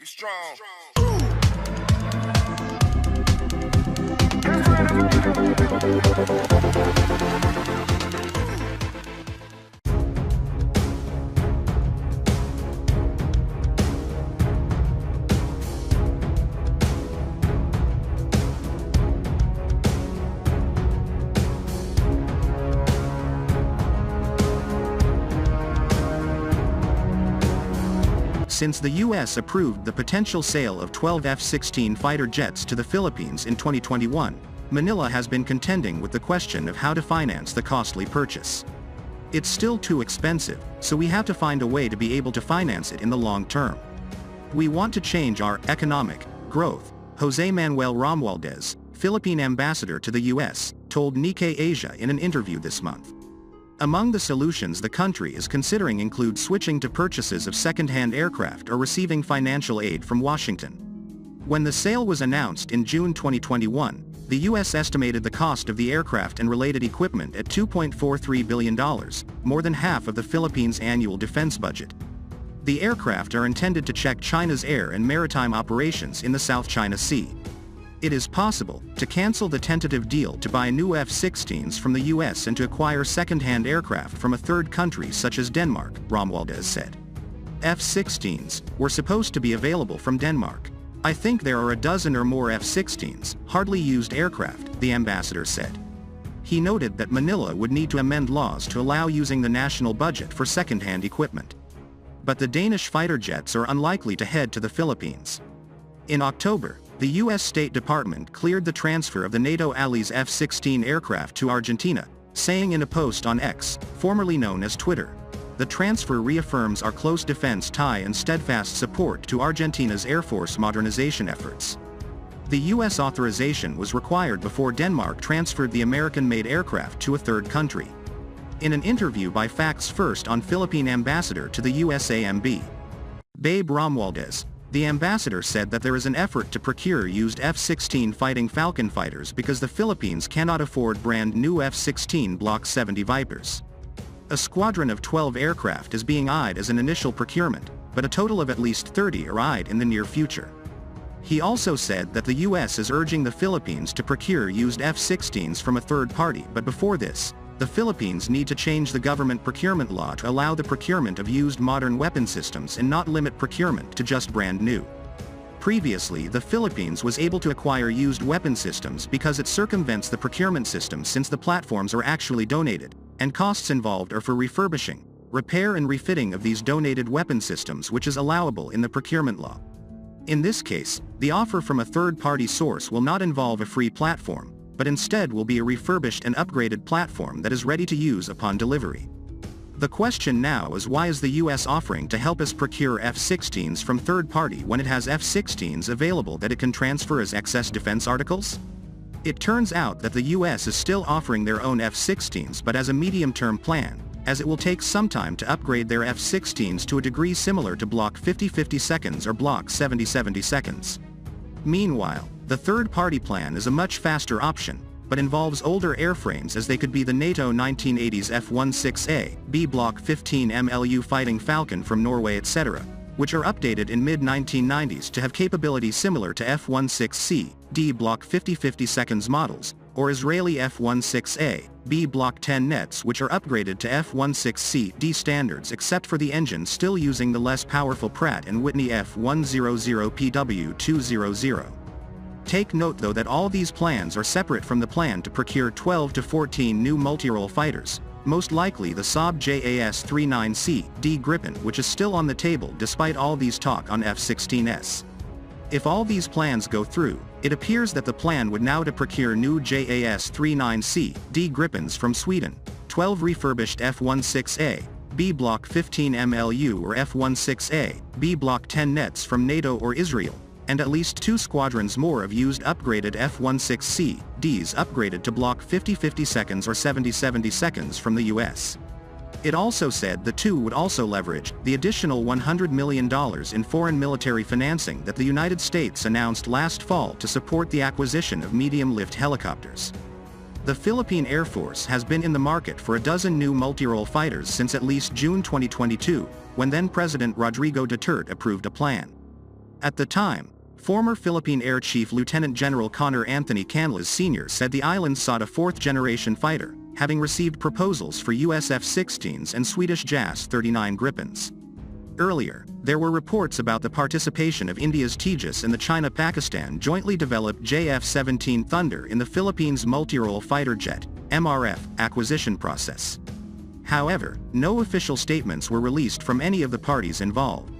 be strong. Since the U.S. approved the potential sale of 12 F-16 fighter jets to the Philippines in 2021, Manila has been contending with the question of how to finance the costly purchase. It's still too expensive, so we have to find a way to be able to finance it in the long term. We want to change our economic growth, Jose Manuel Romualdez, Philippine ambassador to the U.S., told Nikkei Asia in an interview this month. Among the solutions the country is considering include switching to purchases of second-hand aircraft or receiving financial aid from Washington. When the sale was announced in June 2021, the U.S. estimated the cost of the aircraft and related equipment at $2.43 billion, more than half of the Philippines' annual defense budget. The aircraft are intended to check China's air and maritime operations in the South China Sea. It is possible to cancel the tentative deal to buy new F-16s from the U.S. and to acquire second-hand aircraft from a third country such as Denmark, Romualdez said. F-16s were supposed to be available from Denmark. I think there are a dozen or more F-16s, hardly used aircraft, the ambassador said. He noted that Manila would need to amend laws to allow using the national budget for second-hand equipment. But the Danish fighter jets are unlikely to head to the Philippines. In October, the U.S. State Department cleared the transfer of the NATO allies' F-16 aircraft to Argentina, saying in a post on X, formerly known as Twitter, "The transfer reaffirms our close defense tie and steadfast support to Argentina's Air Force modernization efforts." The U.S. authorization was required before Denmark transferred the American-made aircraft to a third country. In an interview by Facts First on Philippine ambassador to the USAMB, Babe Romualdez, the ambassador said that there is an effort to procure used F-16 Fighting Falcon fighters because the Philippines cannot afford brand new F-16 Block 70 Vipers. A squadron of 12 aircraft is being eyed as an initial procurement, but a total of at least 30 are eyed in the near future. He also said that the U.S. is urging the Philippines to procure used F-16s from a third party, but before this, the Philippines need to change the government procurement law to allow the procurement of used modern weapon systems and not limit procurement to just brand new. Previously, the Philippines was able to acquire used weapon systems because it circumvents the procurement system since the platforms are actually donated, and costs involved are for refurbishing, repair and refitting of these donated weapon systems, which is allowable in the procurement law. In this case, the offer from a third-party source will not involve a free platform, but instead will be a refurbished and upgraded platform that is ready to use upon delivery. The question now is, why is the U.S. offering to help us procure F-16s from third party when it has F-16s available that it can transfer as excess defense articles? It turns out that the U.S. is still offering their own F-16s, but as a medium-term plan, as it will take some time to upgrade their F-16s to a degree similar to Block 50-50 seconds or Block 70-70 seconds. Meanwhile, the third-party plan is a much faster option, but involves older airframes, as they could be the NATO 1980s F-16A, B Block 15 MLU Fighting Falcon from Norway etc., which are updated in mid-1990s to have capabilities similar to F-16C, D Block 50-50 seconds models, or Israeli F-16A, B Block 10 nets, which are upgraded to F-16C D standards except for the engine still using the less powerful Pratt & Whitney F-100PW200. Take note though that all these plans are separate from the plan to procure 12 to 14 new multirole fighters, most likely the Saab JAS-39C D Gripen, which is still on the table despite all these talk on F-16s. If all these plans go through, it appears that the plan would now to procure new JAS-39C D Gripens from Sweden, 12 refurbished F-16A, B Block 15 MLU or F-16A, B Block 10 nets from NATO or Israel, and at least 2 squadrons more of used upgraded F-16C Ds upgraded to Block 50-50 seconds or 70-70 seconds from the US. It also said the two would also leverage the additional $100 million in foreign military financing that the United States announced last fall to support the acquisition of medium-lift helicopters. The Philippine Air Force has been in the market for a dozen new multirole fighters since at least June 2022, when then-President Rodrigo Duterte approved a plan. At the time, former Philippine Air Chief Lieutenant General Connor Anthony Canlas Sr. said the islands sought a fourth-generation fighter, having received proposals for US F-16s and Swedish JAS-39 Gripens. Earlier, there were reports about the participation of India's Tejas and the China-Pakistan jointly developed JF-17 Thunder in the Philippines' multi-role fighter jet (MRF) acquisition process. However, no official statements were released from any of the parties involved.